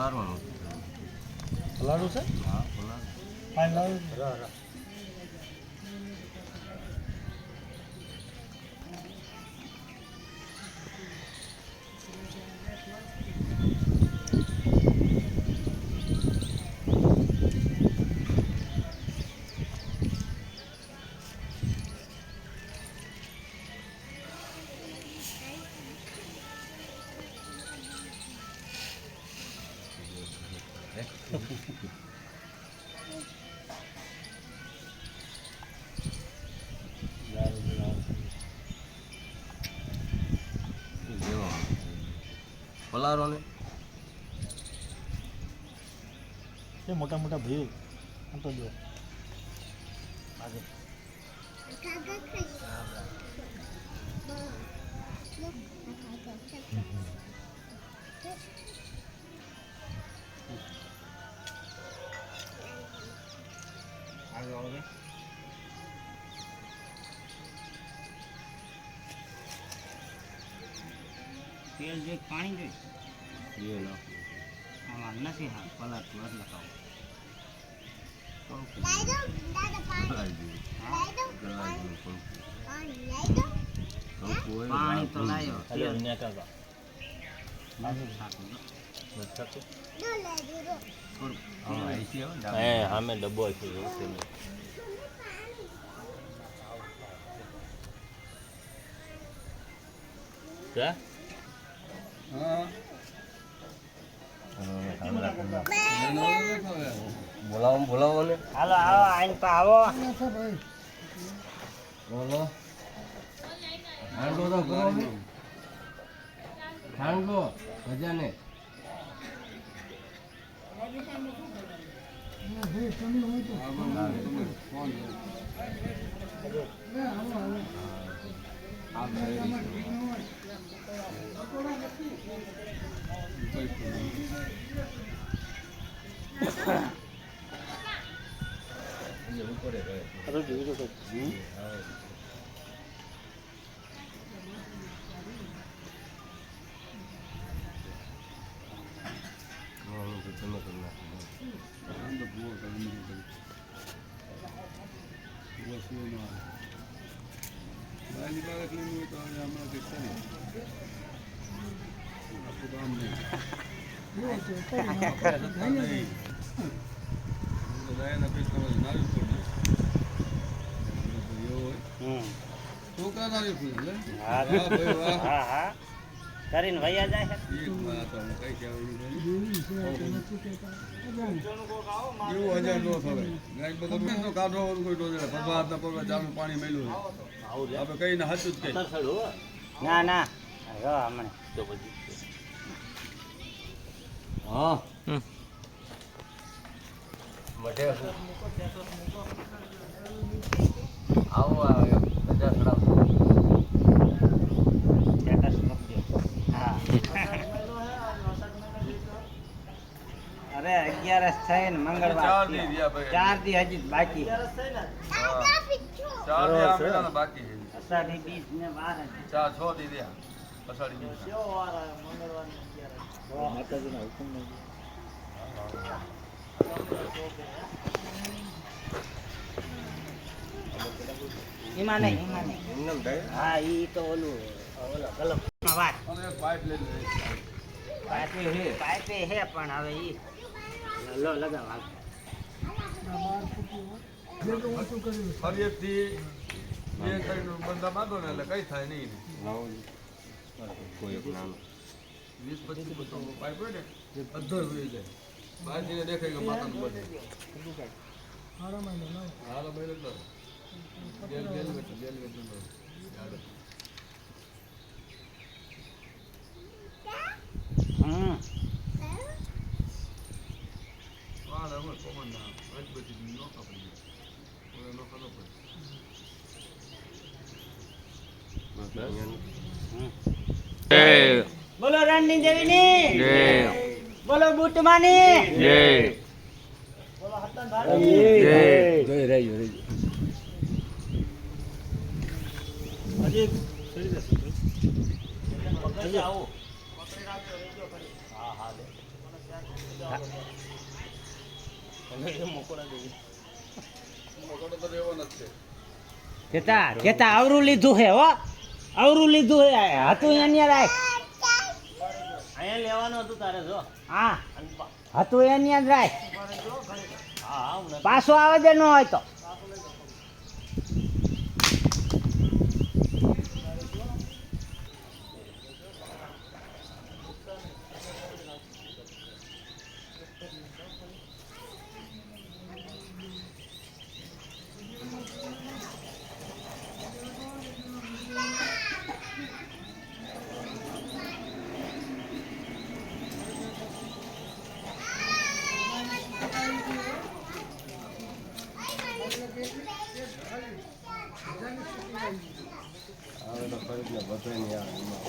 પલાળવાનું પલાળું છે? હા પલાળ પાણી લાવું પલાળો ને એ મોટા મોટા ભીલ આમ તો જો આજે તેલ જોઈ પાણી જોઈ એ નાખો આમાં નથી હા પલાળતું એટલે ખાવું પાણી તો લાવ્યો અરે તેલ ને કાકા નાખું થોડું આમાં આઈસી આવે ને હે સામે ડબ્બો છે એવું છે નહીં ક્યાં બોલાવો ને હાલો આવો આઈને તો આવો બોલો હાંડો તો કરો ને હાંડો ભજાને અરે જોઈ તો હા હા કરીને વૈયા જાય પાણી મેલું આપણે કઈ ને હાચું જ કઈ ના ના જો હમણાં તો પછી હા મઢે આવો આવે બધા સડા સ્ટેટસ મૂકજો હા અરે 11 થઈ ને મંગળવાર 4 દી હજી બાકી બાકી અષાઢી બીજ ને 12 6 દી રહ્યા અષાઢી બીજ માતાજીના હુકમ નહીં એમાં નહીં હા ઈ તો ઓલું ગલપ વાત પાઇપ લઈ લે પાઇપે હે પણ હવે ઈ લો લગાવ ફરિયાદથી બે કરીને બંધા બાંધો ને એટલે કઈ થાય નહીં કોઈ એક નાનું 20-25 પાઇપ હોય ને અધર હોય જાય બહારથી દેખાય કે માતાનું બધે હાલો મહિને તો જેલ બોલો રણની દેવીની બોલો બુટમાની બોલો હતન ભાઈ જોઈ રહ્યો હજી ચડી જશે આવો હા હા લે મોકળો તો રહેવાનો જ છે કેતા આવરું લીધું હે હો, આવરું લીધું હે. હતું અહીંયા રાખ. અહીંયા લેવાનું હતું તારે જો. હા અને હતું અહીંયા જ રાખ. હા હું પાછો આવે દે ન હોય તો. આવે તો ખરી જ ને બધે નહીં આવે એમાં.